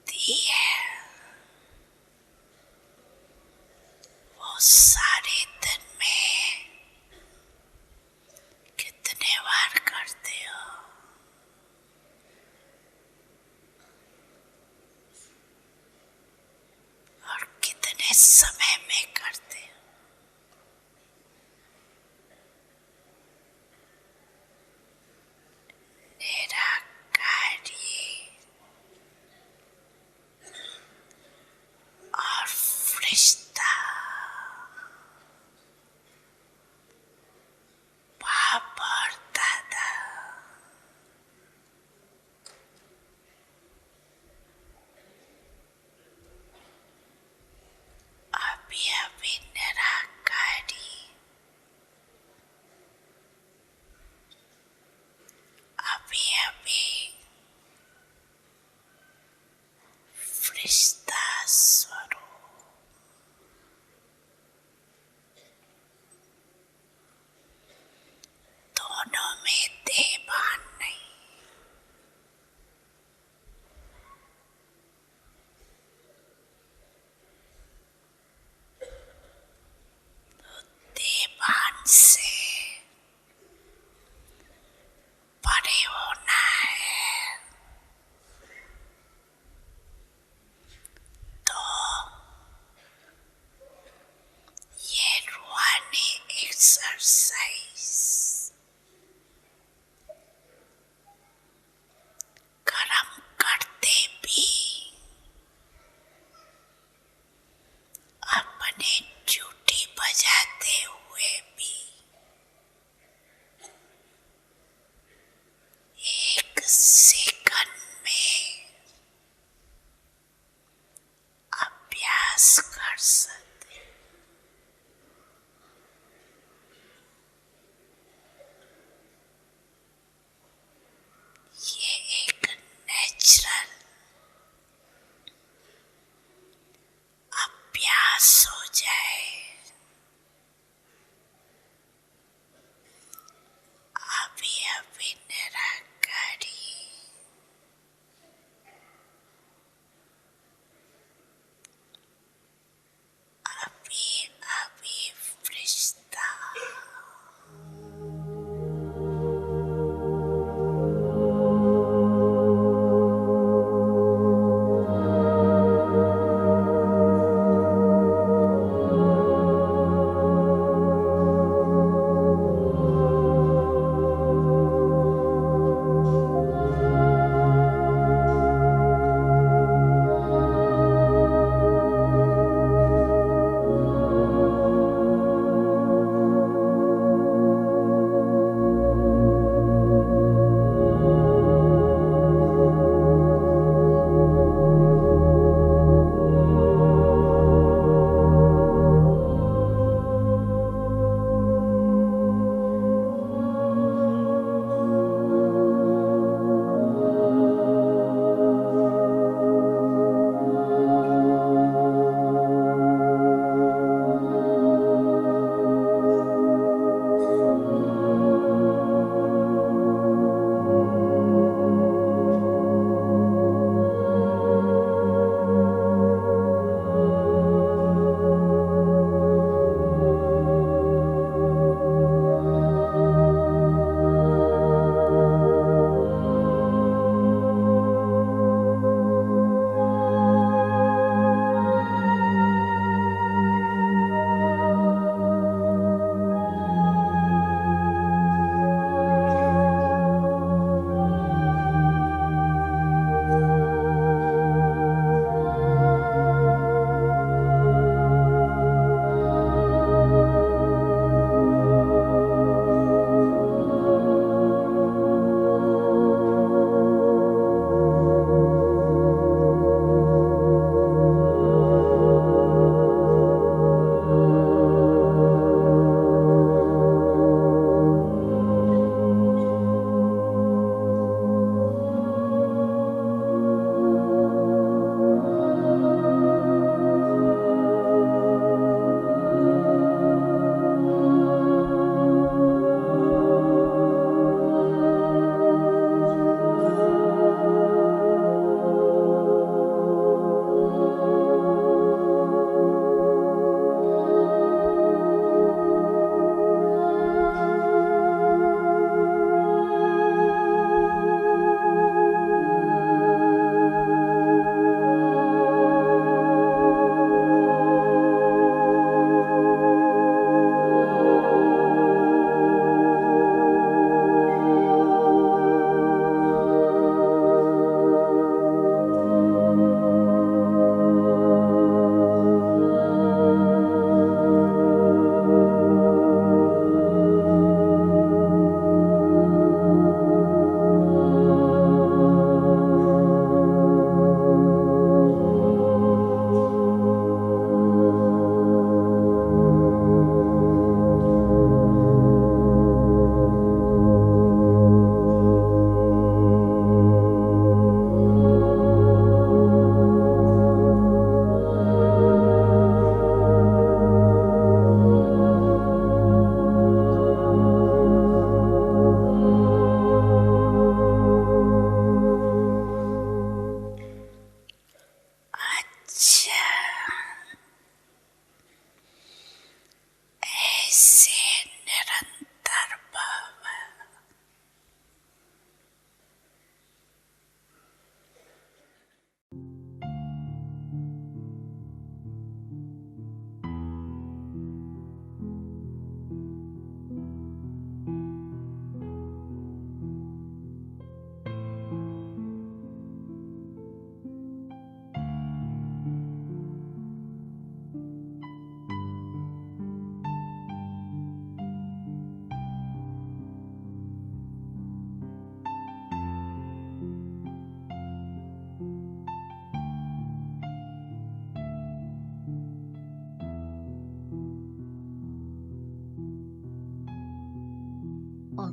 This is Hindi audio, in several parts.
दी है वो सारे दिन में कितने बार करते हो और कितने समय में करते हो। निराकारी और फरिश्ता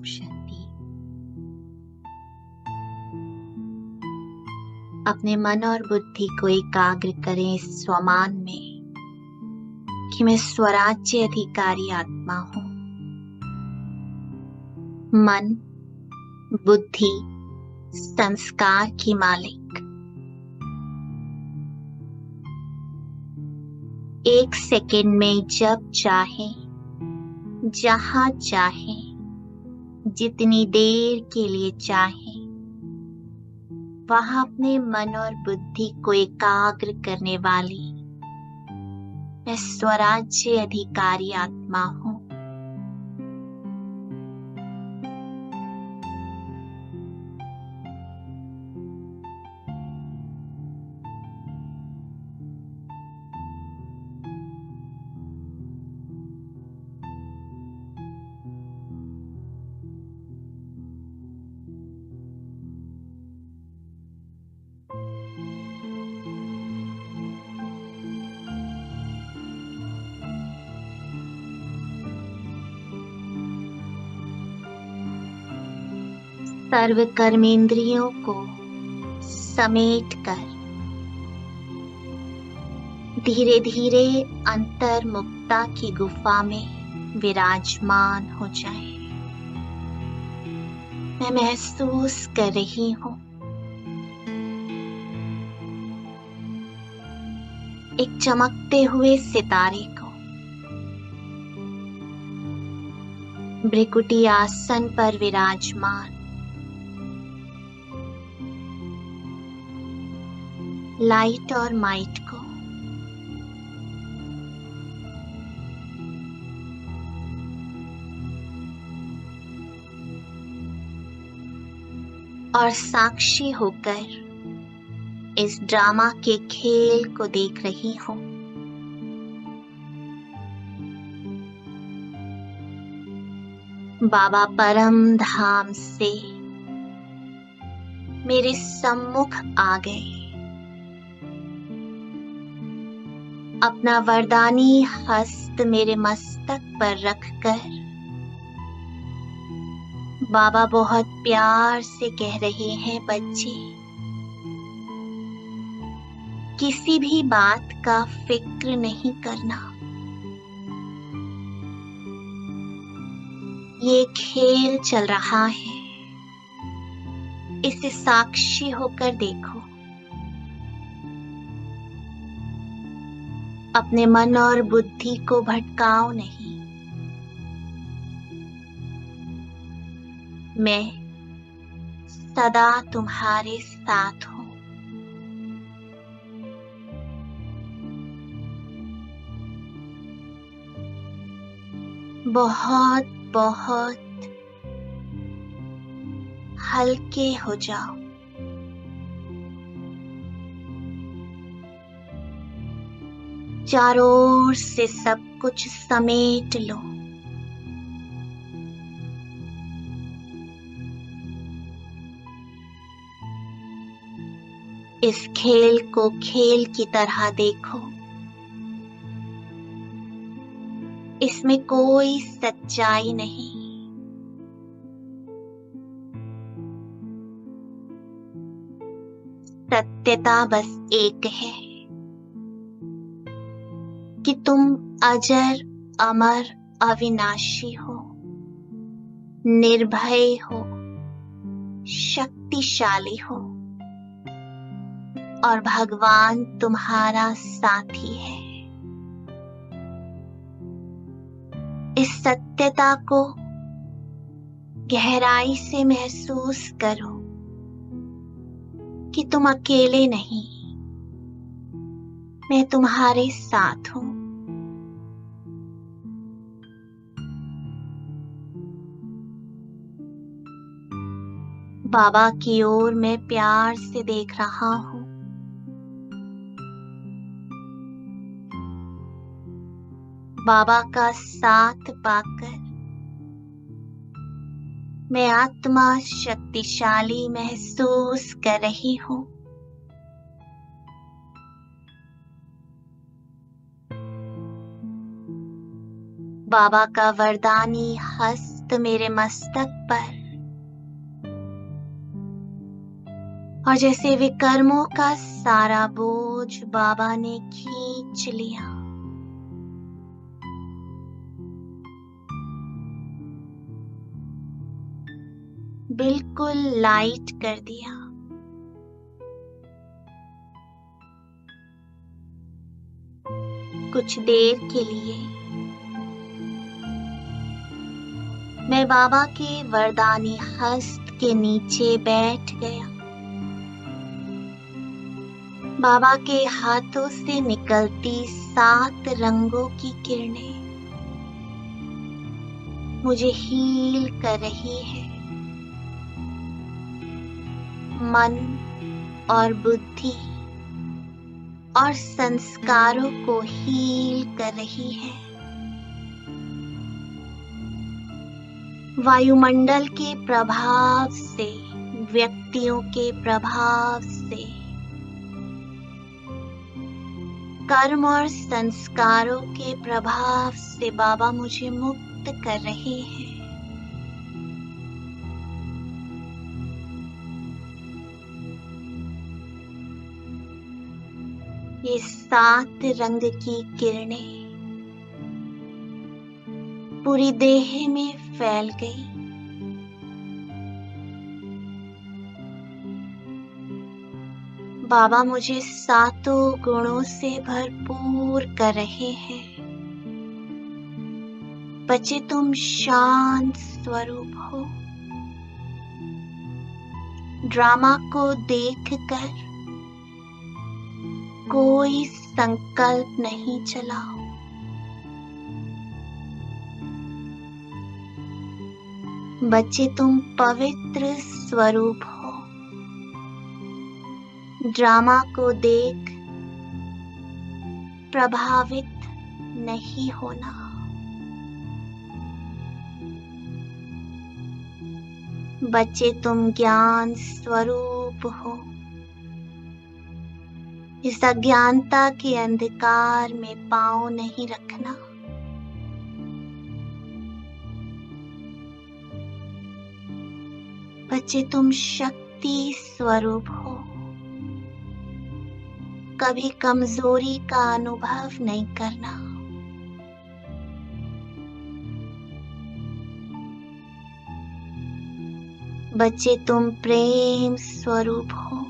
ओम शांति। अपने मन और बुद्धि को एकाग्र करें इस स्वमान में कि मैं स्वराज्य अधिकारी आत्मा हूं। मन, बुद्धि, संस्कार की मालिक। एक सेकंड में जब चाहे, जहां चाहे, जितनी देर के लिए चाहे, वहां अपने मन और बुद्धि को एकाग्र करने वाली मैं स्वराज्य अधिकारी आत्मा हूं। सर्व कर्मेंद्रियों को समेट कर धीरे धीरे अंतर्मुक्ता की गुफा में विराजमान हो जाएं। मैं महसूस कर रही हूं एक चमकते हुए सितारे को भ्रिकुटी आसन पर विराजमान, लाइट और माइट को और साक्षी होकर इस ड्रामा के खेल को देख रही हूं। बाबा परम धाम से मेरे सम्मुख आ गए। अपना वरदानी हस्त मेरे मस्तक पर रखकर बाबा बहुत प्यार से कह रहे हैं, बच्चे, किसी भी बात का फिक्र नहीं करना। ये खेल चल रहा है, इसे साक्षी होकर देखो। अपने मन और बुद्धि को भटकाओ नहीं। मैं सदा तुम्हारे साथ हूं। बहुत बहुत हल्के हो जाओ। चारों ओर से सब कुछ समेट लो। इस खेल को खेल की तरह देखो। इसमें कोई सच्चाई नहीं। सत्यता बस एक है कि तुम अजर, अमर, अविनाशी हो, निर्भय हो, शक्तिशाली हो और भगवान तुम्हारा साथी है। इस सत्यता को गहराई से महसूस करो कि तुम अकेले नहीं, मैं तुम्हारे साथ हूं। बाबा की ओर मैं प्यार से देख रहा हूं। बाबा का साथ पाकर मैं आत्मा शक्तिशाली महसूस कर रही हूं। बाबा का वरदानी हस्त हाथ मेरे मस्तक पर और जैसे विकर्मों का सारा बोझ बाबा ने खींच लिया। बिल्कुल लाइट कर दिया। कुछ देर के लिए मैं बाबा के वरदानी हस्त के नीचे बैठ गया। बाबा के हाथों से निकलती 7 रंगों की किरणें मुझे हील कर रही है। मन और बुद्धि और संस्कारों को हील कर रही है। वायुमंडल के प्रभाव से, व्यक्तियों के प्रभाव से, कर्म और संस्कारों के प्रभाव से बाबा मुझे मुक्त कर रहे हैं। ये 7 रंग की किरणें पूरी देह में फैल गई। बाबा मुझे 7 गुणों से भरपूर कर रहे हैं। बच्चे, तुम शांत स्वरूप हो। ड्रामा को देखकर कोई संकल्प नहीं चलाओ। बच्चे, तुम पवित्र स्वरूप हो। ड्रामा को देख प्रभावित नहीं होना। बच्चे, तुम ज्ञान स्वरूप हो। इस अज्ञानता के अंधकार में पांव नहीं रखना। बच्चे, तुम शक्ति स्वरूप हो। कभी कमजोरी का अनुभव नहीं करना। बच्चे, तुम प्रेम स्वरूप हो।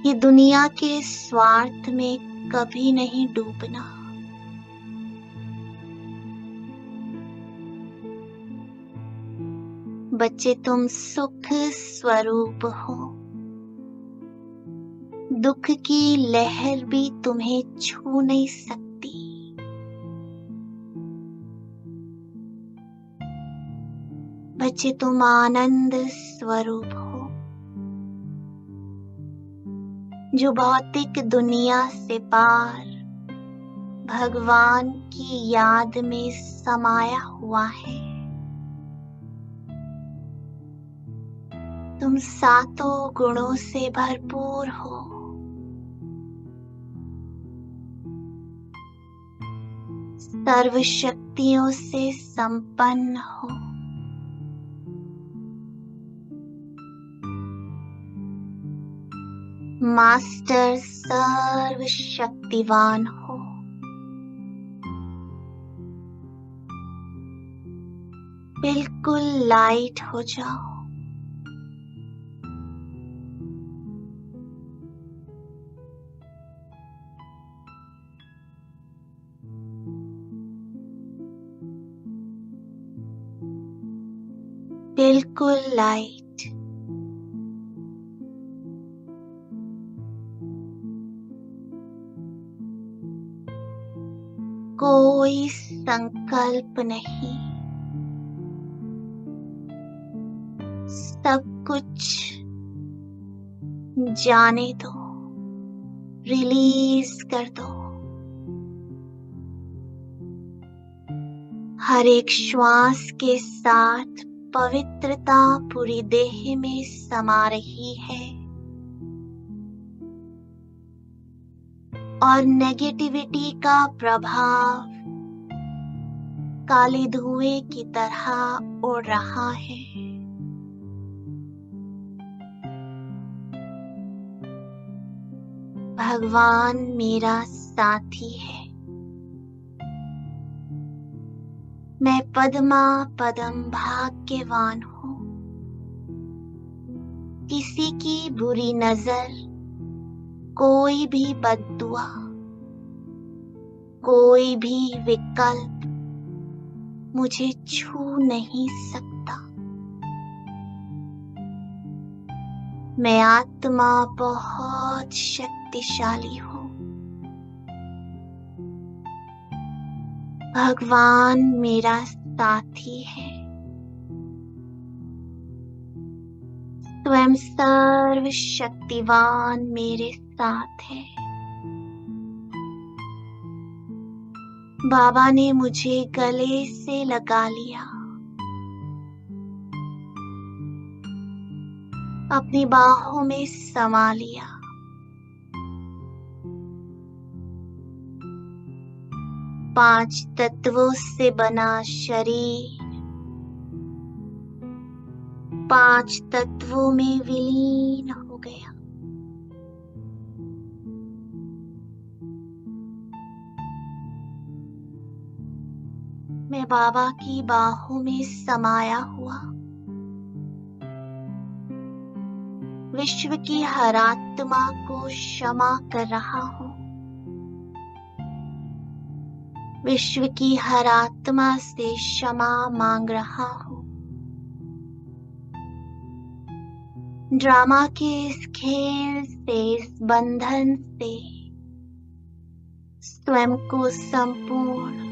ये दुनिया के स्वार्थ में कभी नहीं डूबना। बच्चे, तुम सुख स्वरूप हो। दुख की लहर भी तुम्हें छू नहीं सकती। बच्चे, तुम आनंद स्वरूप हो। जो भौतिक दुनिया से पार भगवान की याद में समाया हुआ है। तुम 7 गुणों से भरपूर हो। सर्व शक्तियों से संपन्न हो। मास्टर सर्व शक्तिवान हो। बिल्कुल लाइट हो जाओ। बिल्कुल लाइट। कोई संकल्प नहीं। सब कुछ जाने दो, रिलीज कर दो। हर एक श्वास के साथ पवित्रता पूरी देह में समा रही है और नेगेटिविटी का प्रभाव काले धुएं की तरह उड़ रहा है। भगवान मेरा साथी है। मैं पद्मा पदम भाग्यवान हूँ। किसी की बुरी नजर, कोई भी बद्दुआ, कोई भी विकल्प मुझे छू नहीं सकता। मैं आत्मा बहुत शक्तिशाली हूँ। भगवान मेरा साथी है। स्वयं सर्वशक्तिवान मेरे साथ है। बाबा ने मुझे गले से लगा लिया, अपनी बाहों में समा लिया। पांच तत्वों से बना शरीर पांच तत्वों में विलीन हो गया। मैं बाबा की बाहों में समाया हुआ विश्व की हर आत्मा को क्षमा कर रहा हूँ। विश्व की हर आत्मा से क्षमा मांग रहा हूँ। ड्रामा के इस खेल से, इस बंधन से स्वयं को संपूर्ण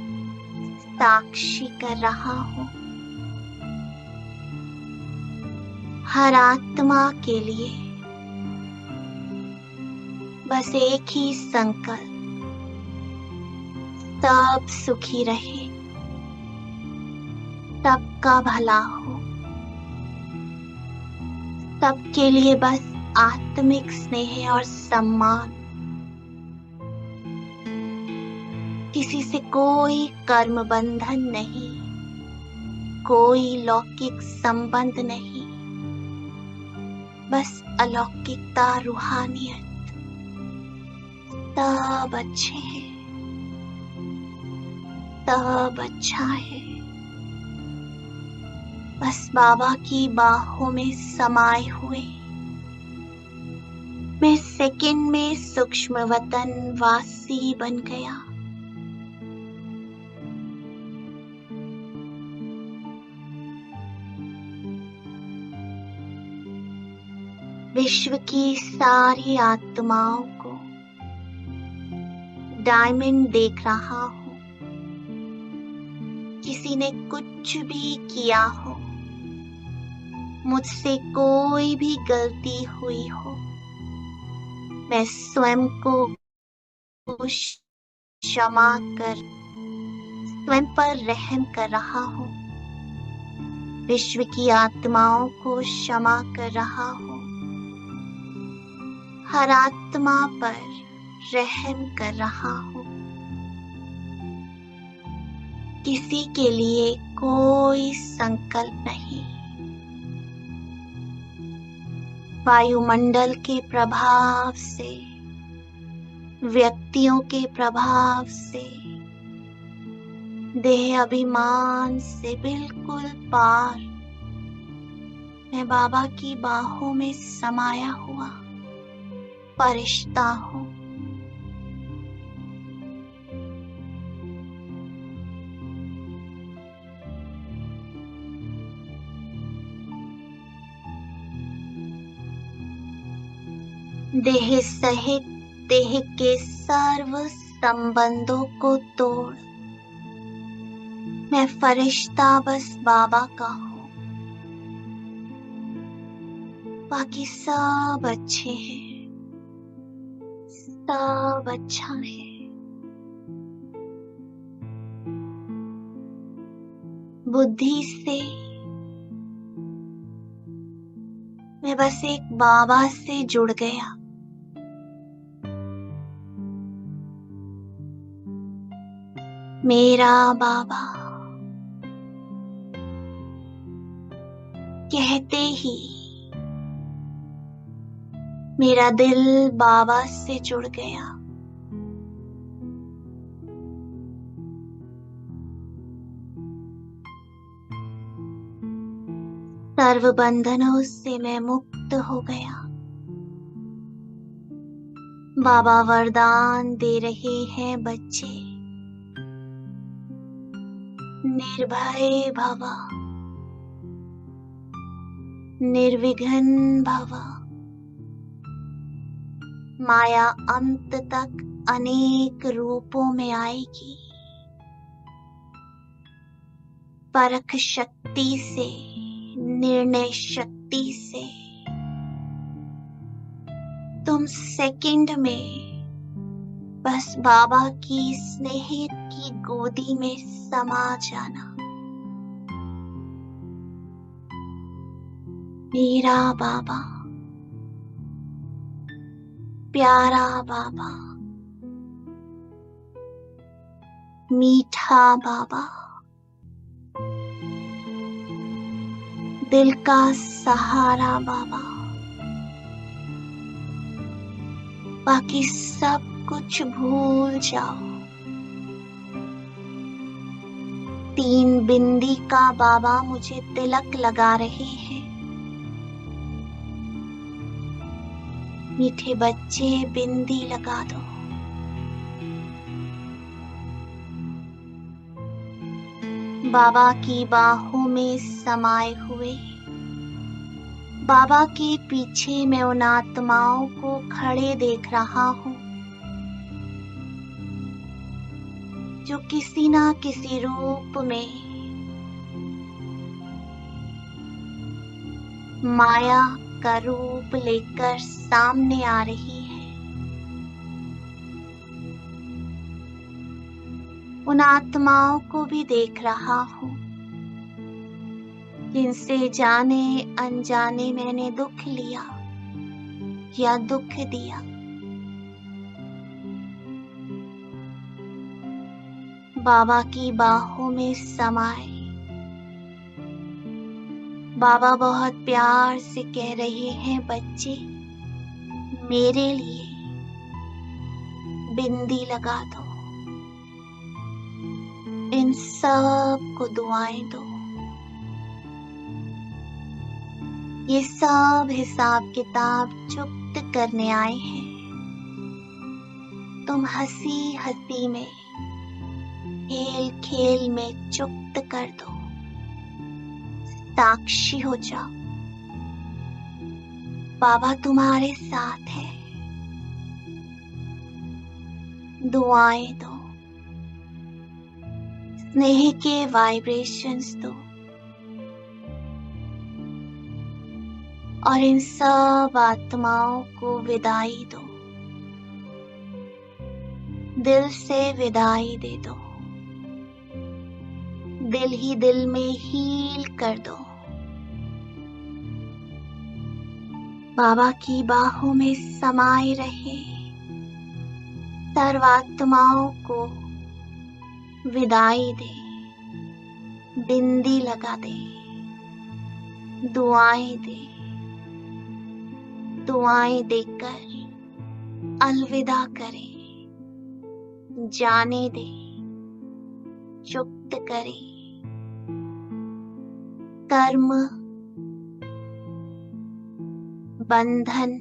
साक्षी कर रहा हूँ। हर आत्मा के लिए बस एक ही संकल्प, सब सुखी रहे, सबका भला हो, सबके लिए बस आत्मिक स्नेह और सम्मान। किसी से कोई कर्म बंधन नहीं, कोई लौकिक संबंध नहीं, बस अलौकिकता, रूहानियत। सब अच्छे हैं, सब अच्छा है। बस बाबा की बाहों में समाये हुए मैं सेकंड में सूक्ष्म वतन वासी बन गया। विश्व की सारी आत्माओं को डायमंड देख रहा हूँ। किसी ने कुछ भी किया हो, मुझसे कोई भी गलती हुई हो, मैं स्वयं को क्षमा कर स्वयं पर रहम कर रहा हूँ। विश्व की आत्माओं को क्षमा कर रहा हूँ। हर आत्मा पर रहम कर रहा हूँ। किसी के लिए कोई संकल्प नहीं। वायुमंडल के प्रभाव से, व्यक्तियों के प्रभाव से, देह अभिमान से बिल्कुल पार मैं बाबा की बाहों में समाया हुआ फरिश्ता हूँ। देह सहित देह के सर्व संबंधों को तोड़ मैं फरिश्ता बस बाबा का हूँ। बाकी सब अच्छे हैं, सब अच्छा है। बुद्धि से मैं बस एक बाबा से जुड़ गया। मेरा बाबा, कहते ही मेरा दिल बाबा से जुड़ गया। सर्व बंधनों से मैं मुक्त हो गया। बाबा वरदान दे रहे हैं बच्चे, निर्भय भव, निर्विघ्न भव। माया अंत तक अनेक रूपों में आएगी। परख शक्ति से, निर्णय शक्ति से तुम सेकंड में बस बाबा की स्नेह की गोदी में समा जाना। मेरा बाबा, प्यारा बाबा, मीठा बाबा, दिल का सहारा बाबा, बाकी सब कुछ भूल जाओ। 3 बिंदी का बाबा मुझे तिलक लगा रहे हैं। मीठे बच्चे बिंदी लगा दो। बाबा की बाहों में समाये हुए बाबा के पीछे मैं उन आत्माओं को खड़े देख रहा हूँ जो किसी ना किसी रूप में माया का रूप लेकर सामने आ रही है। उन आत्माओं को भी देख रहा हूँ जिनसे जाने अनजाने मैंने दुख लिया या दुख दिया। बाबा की बाहों में समाए बाबा बहुत प्यार से कह रहे हैं, बच्चे मेरे लिए बिंदी लगा दो। इन सब को दुआएं दो। ये सब हिसाब किताब चुप्त करने आए हैं। तुम हंसी हंसी में, खेल खेल में चुप्त कर दो। साक्षी हो जाओ, बाबा तुम्हारे साथ है। दुआएं दो, स्नेह के वाइब्रेशंस दो और इन सब आत्माओं को विदाई दो। दिल से विदाई दे दो। दिल ही दिल में हील कर दो। बाबा की बाहों में समाये रहे सर्वात्माओं को विदाई दे, बिंदी लगा दे, दुआएं दे। दुआएं देकर अलविदा करे, जाने दे, चुप्त करे। कर्म बंधन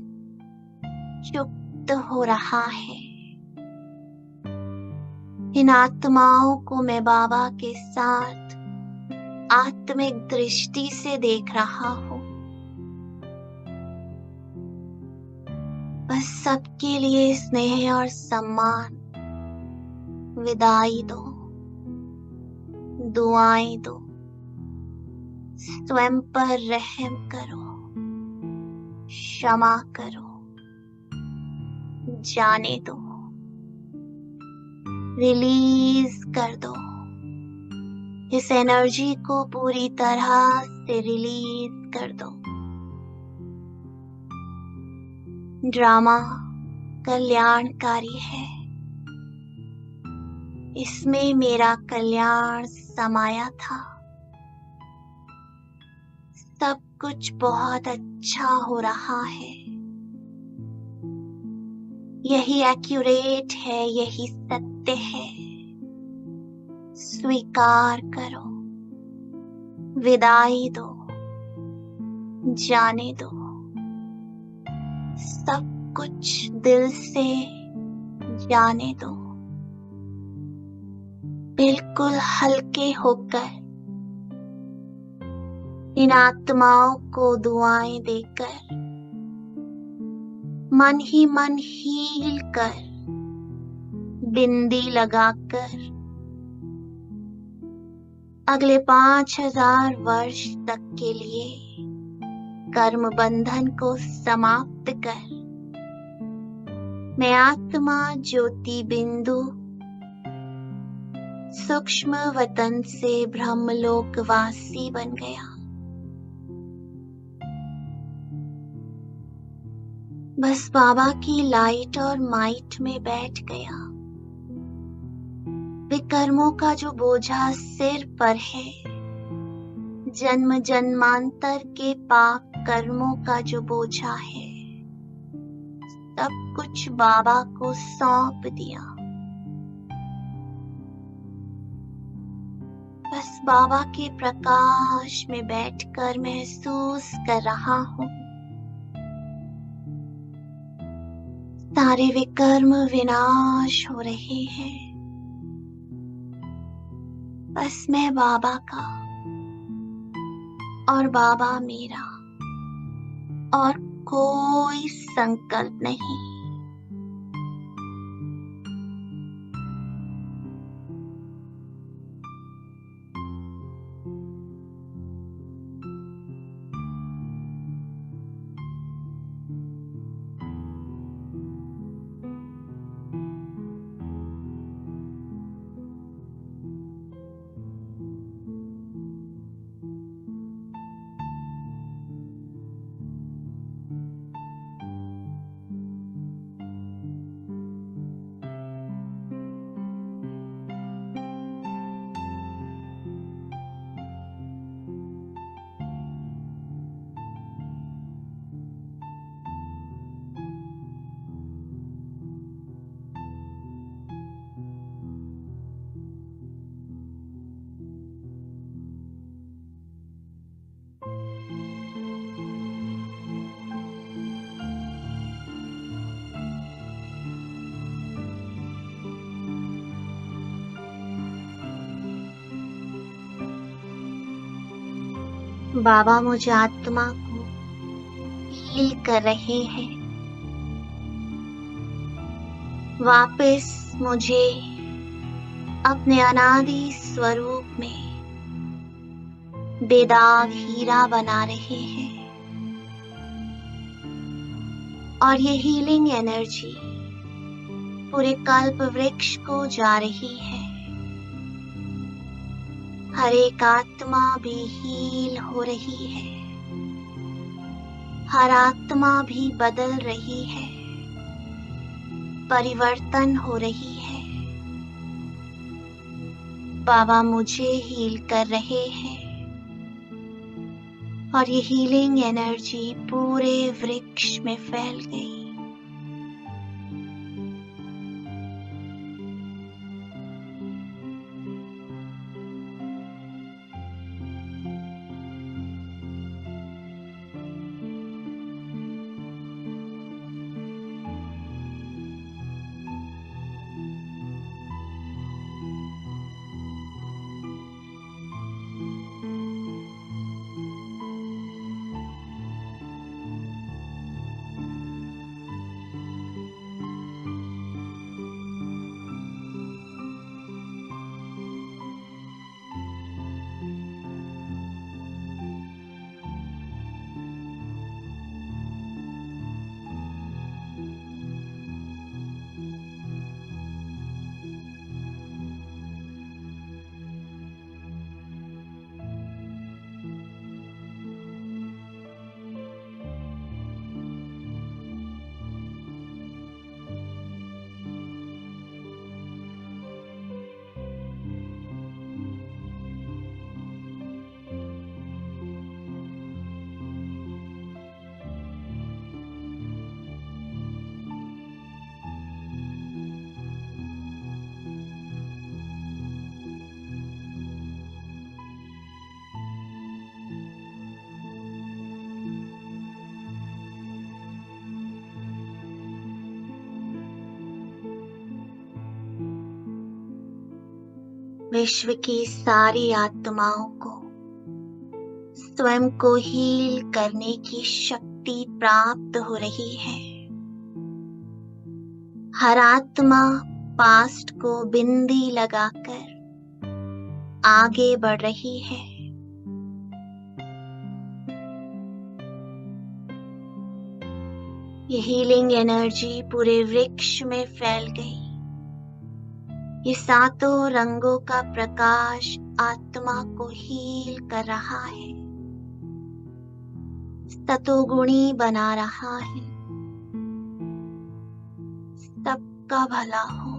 चुप्त हो रहा है। इन आत्माओं को मैं बाबा के साथ आत्मिक दृष्टि से देख रहा हूँ। बस सबके लिए स्नेह और सम्मान, विदाई दो, दुआएं दो। स्वयं पर रहम करो, क्षमा करो, जाने दो, रिलीज कर दो। इस एनर्जी को पूरी तरह से रिलीज कर दो। ड्रामा कल्याणकारी है। इसमें मेरा कल्याण समाया था। सब कुछ बहुत अच्छा हो रहा है। यही एक्यूरेट है, यही सत्य है। स्वीकार करो, विदाई दो, जाने दो। सब कुछ दिल से जाने दो। बिल्कुल हल्के होकर इन आत्माओं को दुआएं देकर मन ही मन हील कर, बिंदी लगाकर अगले 5000 वर्ष तक के लिए कर्म बंधन को समाप्त कर मैं आत्मा ज्योति बिंदु सूक्ष्म वतन से ब्रह्मलोकवासी बन गया। बस बाबा की लाइट और माइट में बैठ गया। विकर्मों का जो बोझा सिर पर है, जन्म जन्मांतर के पाप कर्मों का जो बोझा है, सब कुछ बाबा को सौंप दिया। बस बाबा के प्रकाश में बैठकर महसूस कर रहा हूँ, सारे विकर्म विनाश हो रहे हैं। बस मैं बाबा का और बाबा मेरा, और कोई संकल्प नहीं। बाबा मुझे आत्मा को हील कर रहे हैं। वापस मुझे अपने अनादि स्वरूप में बेदाग हीरा बना रहे हैं। और ये हीलिंग एनर्जी पूरे कल्प वृक्ष को जा रही है। हर एक आत्मा भी हील हो रही है। हर आत्मा भी बदल रही है, परिवर्तन हो रही है। बाबा मुझे हील कर रहे हैं और ये हीलिंग एनर्जी पूरे वृक्ष में फैल गई। विश्व की सारी आत्माओं को स्वयं को हील करने की शक्ति प्राप्त हो रही है। हर आत्मा पास्ट को बिंदी लगाकर आगे बढ़ रही है। ये हीलिंग एनर्जी पूरे वृक्ष में फैल गई। ये सातों रंगों का प्रकाश आत्मा को हील कर रहा है, सतोगुणी बना रहा है। सबका भला हो,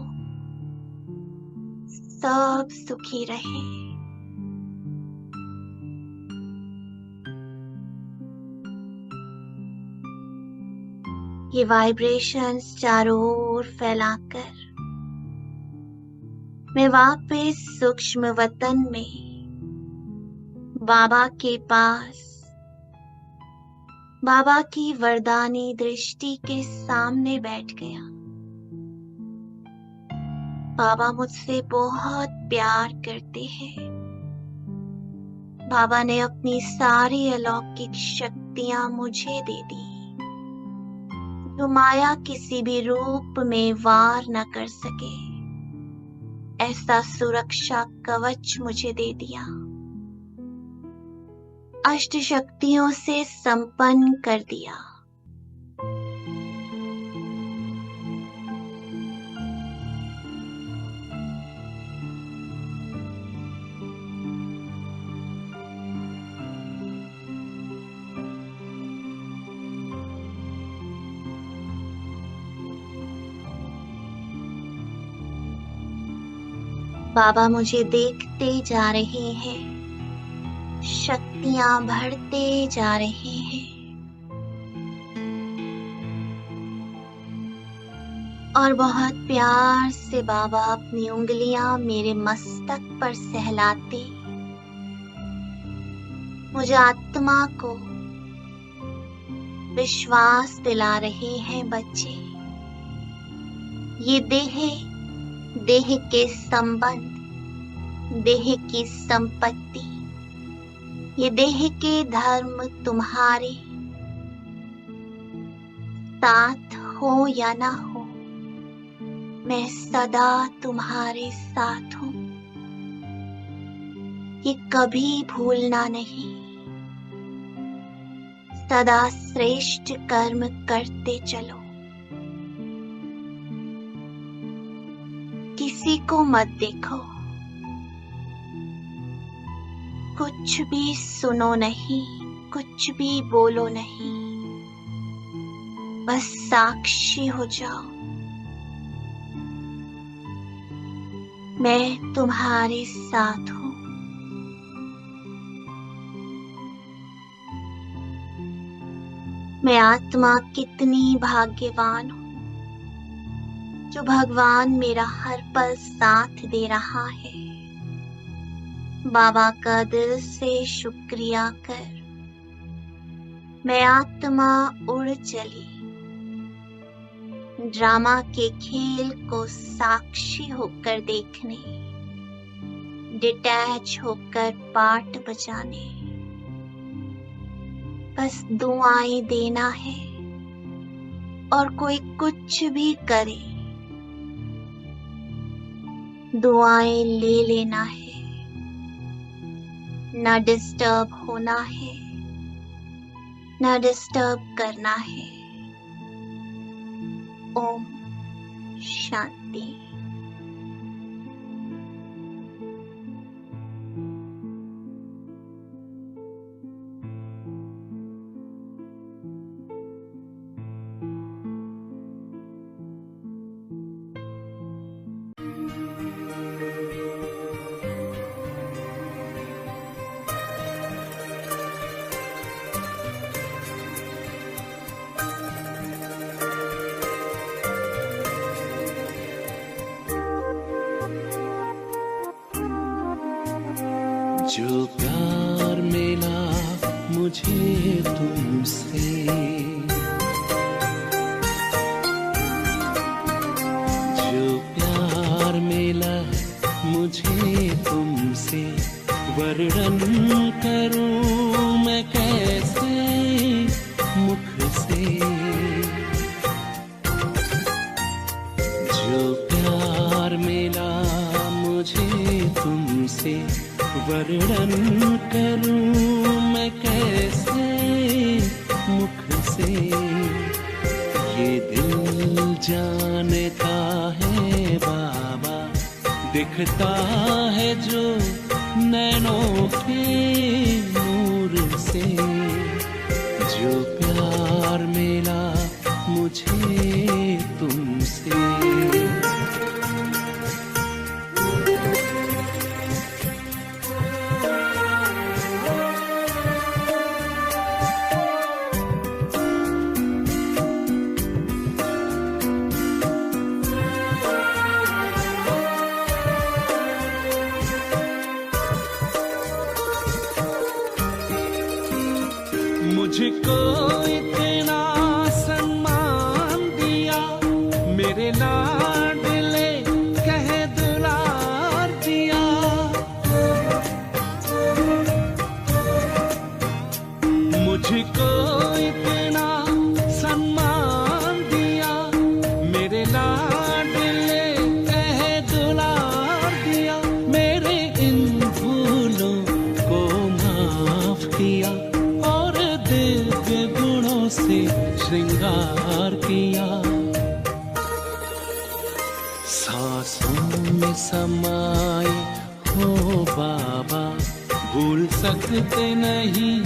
सब सुखी रहे। ये वाइब्रेशंस चारों ओर फैलाकर मैं वापस सूक्ष्म वतन में बाबा के पास, बाबा की वरदानी दृष्टि के सामने बैठ गया। बाबा मुझसे बहुत प्यार करते हैं। बाबा ने अपनी सारी अलौकिक शक्तियां मुझे दे दी, जो माया किसी भी रूप में वार न कर सके। ऐसा सुरक्षा कवच मुझे दे दिया, अष्ट शक्तियों से संपन्न कर दिया। बाबा मुझे देखते जा रहे हैं, शक्तियां बढ़ते जा रही हैं। और बहुत प्यार से बाबा अपनी उंगलियां मेरे मस्तक पर सहलाते मुझे आत्मा को विश्वास दिला रहे हैं। बच्चे, ये देह के संबंध, देह की संपत्ति, ये देह के धर्म तुम्हारे साथ हो या ना हो, मैं सदा तुम्हारे साथ हूं। ये कभी भूलना नहीं। सदा श्रेष्ठ कर्म करते चलो। किसी को मत देखो, कुछ भी सुनो नहीं, कुछ भी बोलो नहीं, बस साक्षी हो जाओ। मैं तुम्हारे साथ हूं। मैं आत्मा कितनी भाग्यवान हूं जो भगवान मेरा हर पल साथ दे रहा है। बाबा का दिल से शुक्रिया कर मैं आत्मा उड़ चली, ड्रामा के खेल को साक्षी होकर देखने, डिटैच होकर पार्ट बजाने। बस दुआएं देना है और कोई कुछ भी करे, दुआएं ले लेना है। ना डिस्टर्ब होना है, ना डिस्टर्ब करना है। ओम शांति। जो प्यार मिला मुझे तुमसे, जो प्यार मिला मुझे से। जो प्यार मिला मुझे तुमसे, वर्णन करूं मैं कैसे मुख से। ये दिल जानता है बाबा, दिखता है जो नैनों के नूर से। जो प्यार मिला मुझे तुमसे। मुझको इतना सम्मान दिया, मेरे लाडले कह दुलार दिया। मुझको इतना सम्मान दिया, मेरे लाडले कह दुलार दिया। मेरे इन भूलों को माफ किया और दिव्य गुणों से श्रृंगार किया। सांसों में समाए हो बाबा, भूल सकते नहीं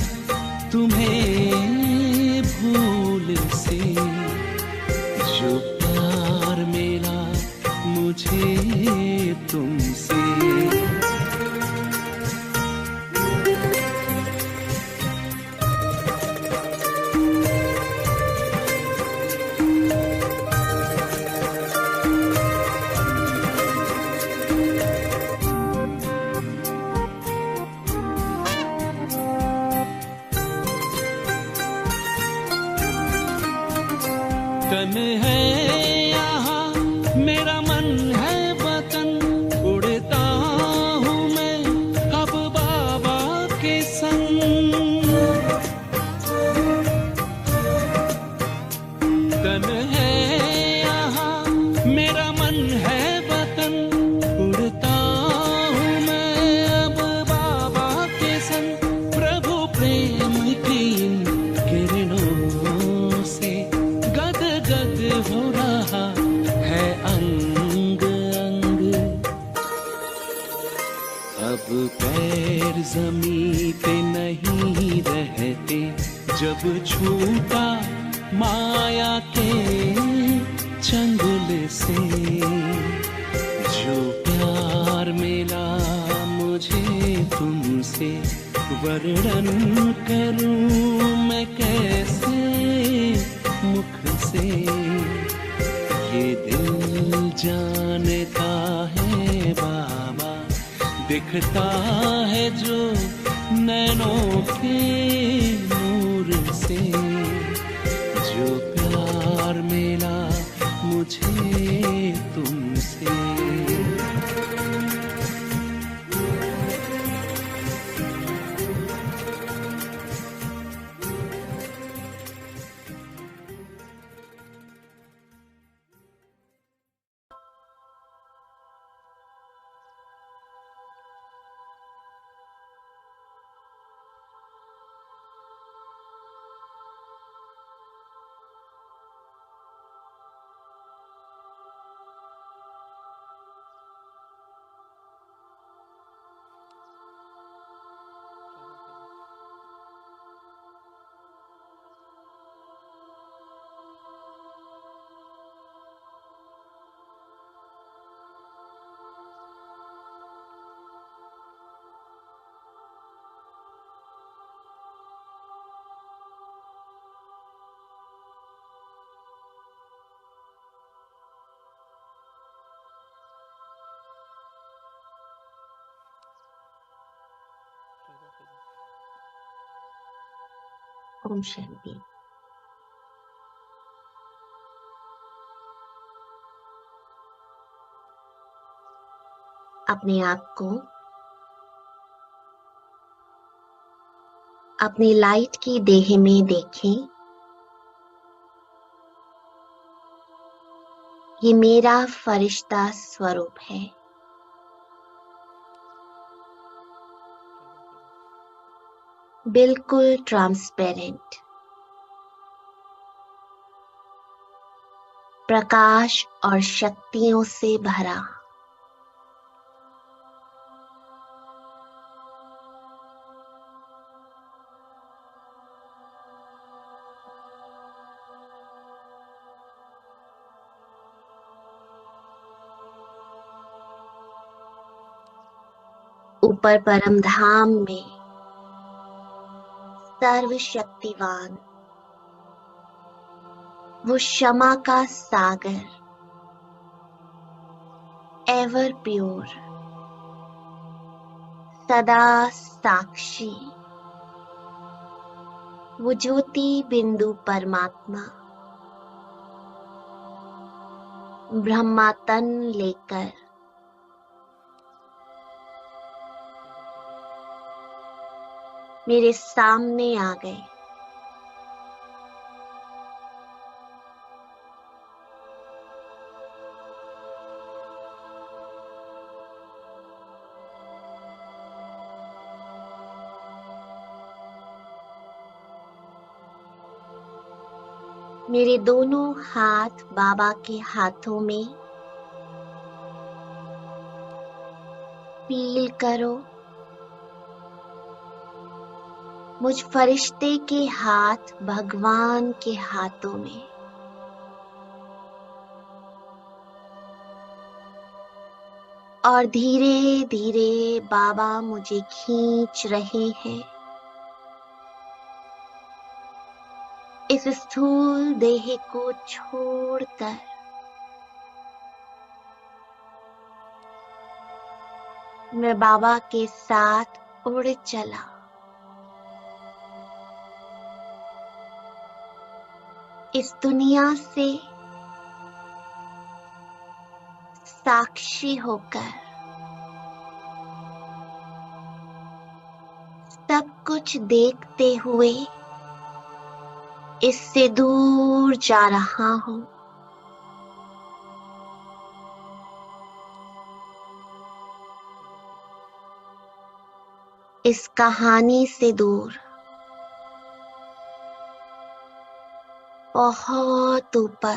तुम्हें भूल से। जो प्यार मिला मुझे तुमसे। तन है यहाँ मेरा मन है वतन, उड़ता हूँ मैं अब बाबा के संग। तन है यहाँ मेरा मन है वतन, उड़ता हूँ मैं अब बाबा के संग। प्रभु प्रेम की इन किरणों से गद हो रहा है अंग अंग। अब पैर जमीन पे नहीं रहते, जब छूटा माया के चंगुल से। जो प्यार मिला मुझे तुमसे, वर्णन करूं मैं कैसे मुख से। ये दिल जानता है बाबा, दिखता है जो नैनों के नूर से। जो प्यार मिला मुझे तुमसे। ओम शांति। अपने आप को अपनी लाइट की देह में देखें ये मेरा फरिश्ता स्वरूप है। बिल्कुल ट्रांसपेरेंट, प्रकाश और शक्तियों से भरा। ऊपर परम धाम में सर्वशक्तिवान वो क्षमा का सागर, एवर प्योर, सदा साक्षी, वो ज्योति बिंदु परमात्मा ब्रह्मातन लेकर मेरे सामने आ गए। मेरे दोनों हाथ बाबा के हाथों में फील करो। मुझ फरिश्ते के हाथ भगवान के हाथों में। और धीरे धीरे बाबा मुझे खींच रहे हैं इस स्थूल देह को छोड़कर मैं बाबा के साथ उड़ चला। इस दुनिया से साक्षी होकर सब कुछ देखते हुए इससे दूर जा रहा हूं। इस कहानी से दूर, बहुत ऊपर,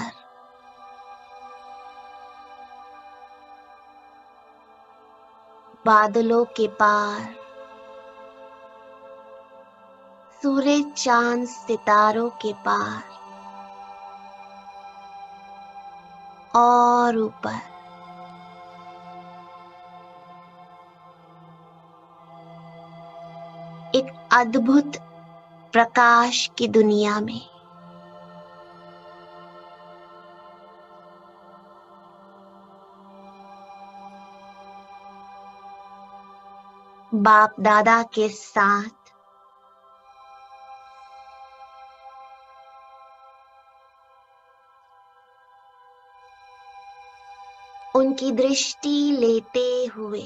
बादलों के पार, सूरज चांद सितारों के पार और ऊपर एक अद्भुत प्रकाश की दुनिया में बाप दादा के साथ उनकी दृष्टि लेते हुए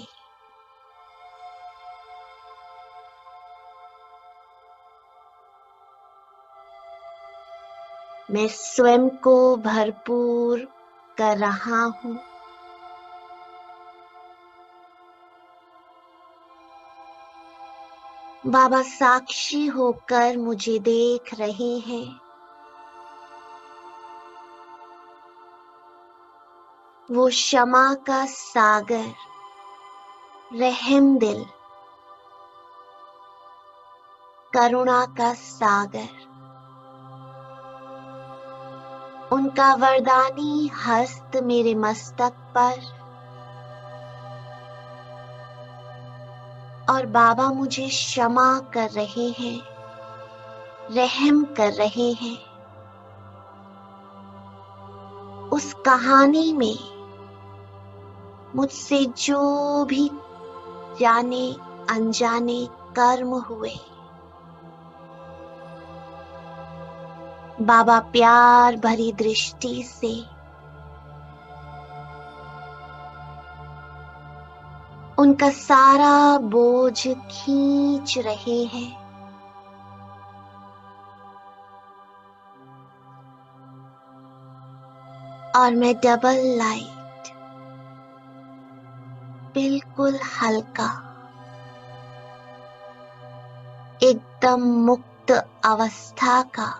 मैं स्वयं को भरपूर कर रहा हूं। बाबा साक्षी होकर मुझे देख रहे हैं। वो क्षमा का सागर, रहम दिल, करुणा का सागर, उनका वरदानी हस्त मेरे मस्तक पर और बाबा मुझे क्षमा कर रहे हैं, रहम कर रहे हैं। उस कहानी में मुझसे जो भी जाने अनजाने कर्म हुए, बाबा प्यार भरी दृष्टि से उनका सारा बोझ खींच रहे हैं। और मैं डबल लाइट, बिल्कुल हल्का, एकदम मुक्त अवस्था का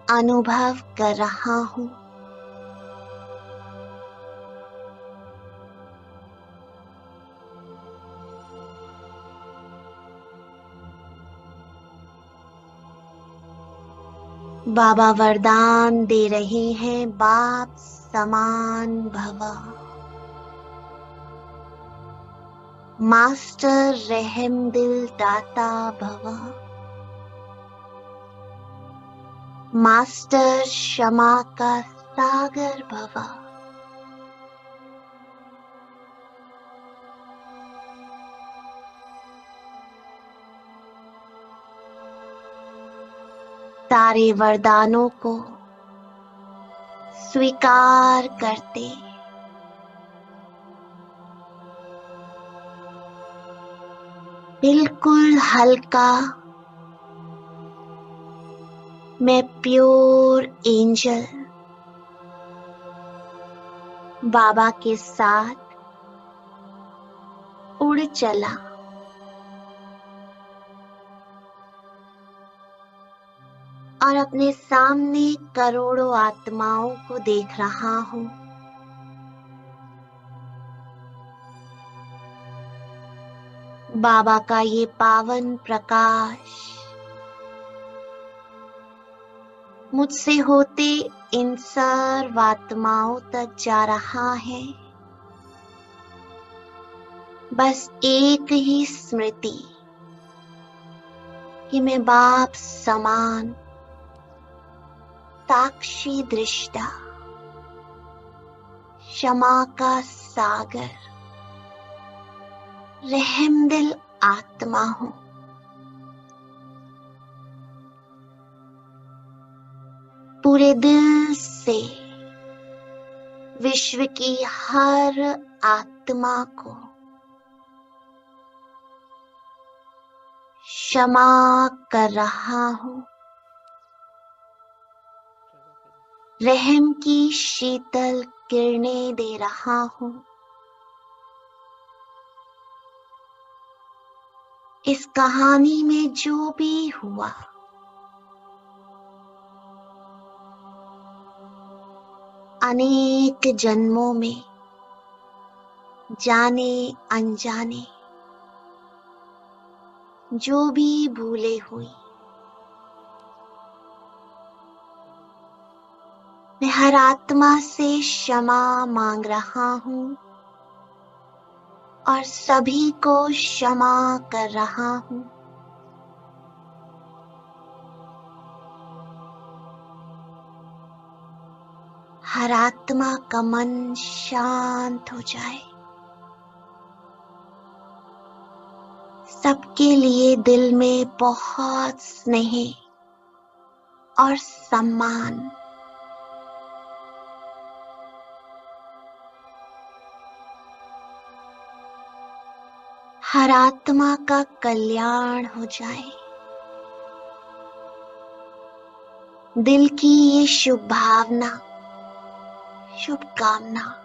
अनुभव कर रहा हूं। बाबा वरदान दे रहे हैं, बाप समान भव। मास्टर रहम दिल दाता भव। मास्टर क्षमा का सागर भव। सारे वरदानों को स्वीकार करते बिल्कुल हल्का, मैं प्योर एंजल बाबा के साथ उड़ चला। और अपने सामने करोड़ों आत्माओं को देख रहा हूं। बाबा का ये पावन प्रकाश मुझसे होते इन सर्व आत्माओं तक जा रहा है। बस एक ही स्मृति कि मैं बाप समान साक्षी दृष्टा, क्षमा का सागर, रहमदिल आत्मा हूं। पूरे दिल से विश्व की हर आत्मा को क्षमा कर रहा हूं। रहम की शीतल किरणें दे रहा हूं। इस कहानी में जो भी हुआ अनेक जन्मों में, जाने अनजाने जो भी भूले हुई, मैं हर आत्मा से क्षमा मांग रहा हूं और सभी को क्षमा कर रहा हूं। हर आत्मा का मन शांत हो जाए। सबके लिए दिल में बहुत स्नेह और सम्मान। हर आत्मा का कल्याण हो जाए। दिल की ये शुभ भावना, शुभकामना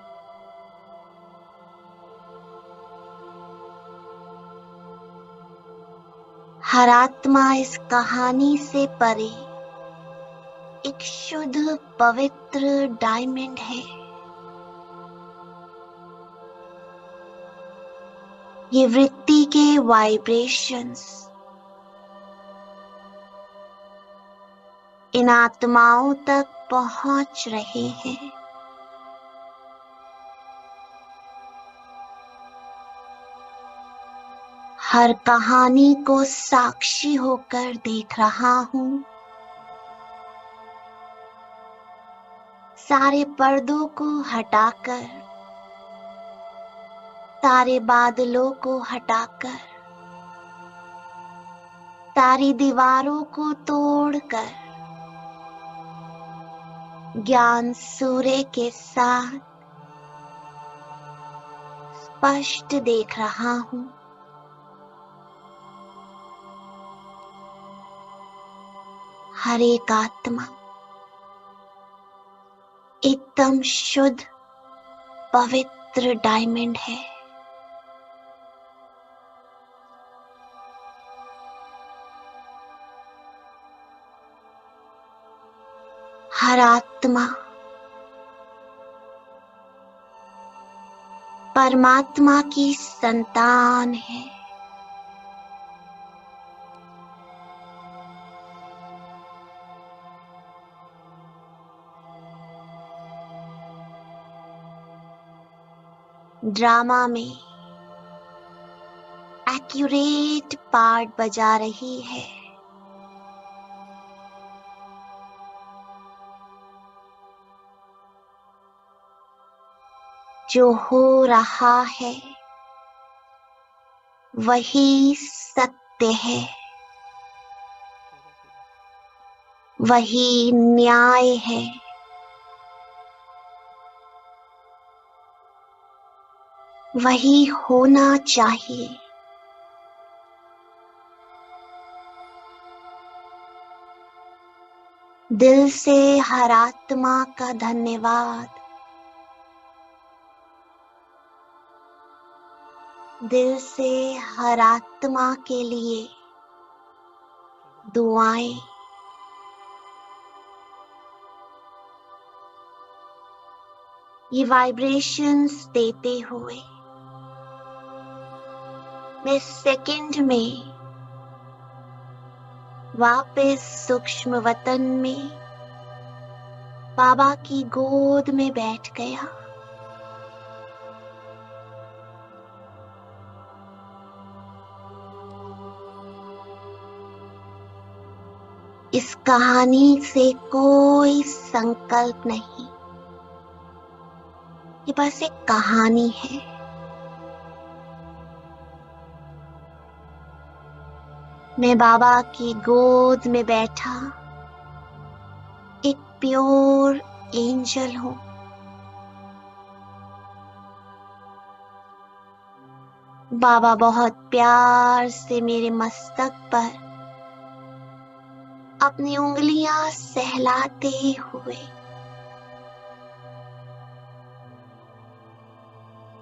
हर आत्मा इस कहानी से परे एक शुद्ध पवित्र डायमंड है। ये वृत्ति के वाइब्रेशंस इन आत्माओं तक पहुंच रहे हैं। हर कहानी को साक्षी होकर देख रहा हूं। सारे पर्दों को हटाकर, सारे बादलों को हटाकर, सारी दीवारों को तोड़कर ज्ञान सूर्य के साथ स्पष्ट देख रहा हूं। हर एक आत्मा एकदम शुद्ध पवित्र डायमंड है। हर आत्मा परमात्मा की संतान है। ड्रामा में एक्यूरेट पार्ट बजा रही है। जो हो रहा है वही सत्य है, वही न्याय है। वही होना चाहिए। दिल से हर आत्मा का धन्यवाद। दिल से हर आत्मा के लिए दुआएं। ये वाइब्रेशंस देते हुए मैं सेकंड में वापस सूक्ष्म वतन में बाबा की गोद में बैठ गया। इस कहानी से कोई संकल्प नहीं, ये बस एक कहानी है। मैं बाबा की गोद में बैठा एक प्योर एंजल हूं। बाबा बहुत प्यार से मेरे मस्तक पर अपनी उंगलियां सहलाते हुए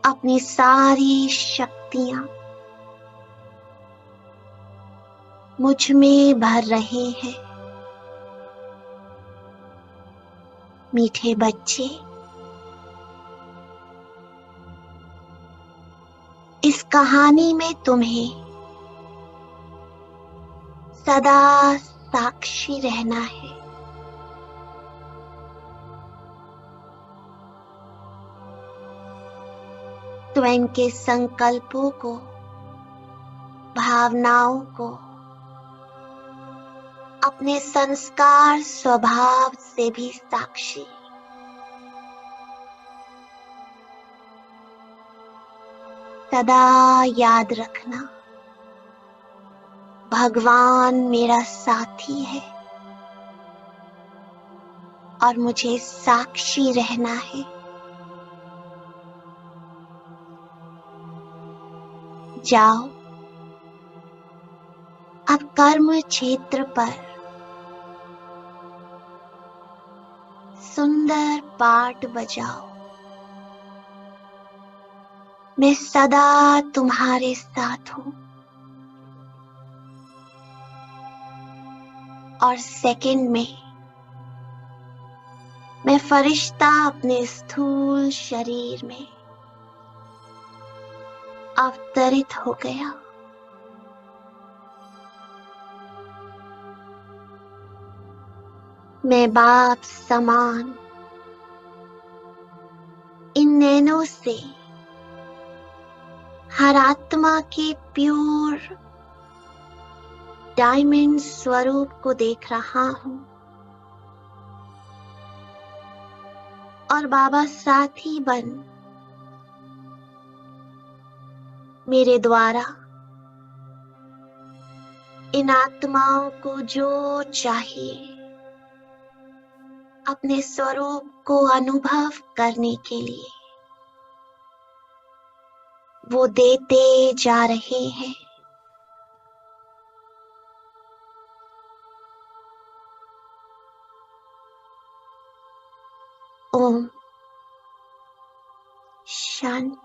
अपनी सारी शक्तियां मुझ में भर रहे हैं। मीठे बच्चे, इस कहानी में तुम्हें सदा साक्षी रहना है। स्वयं के संकल्पों को, भावनाओं को अपने संस्कार स्वभाव से भी साक्षी। सदा याद रखना, भगवान मेरा साथी है और मुझे साक्षी रहना है। जाओ, अब कर्म क्षेत्र पर सुंदर पाठ बजाओ। मैं सदा तुम्हारे साथ हूं। और सेकंड में मैं फरिश्ता अपने स्थूल शरीर में अवतरित हो गया। मैं बाप समान इन नैनों से हर आत्मा के प्योर डायमंड स्वरूप को देख रहा हूं और बाबा साथी बन मेरे द्वारा इन आत्माओं को जो चाहिए अपने स्वरूप को अनुभव करने के लिए वो देते जा रहे हैं। ओम शांति।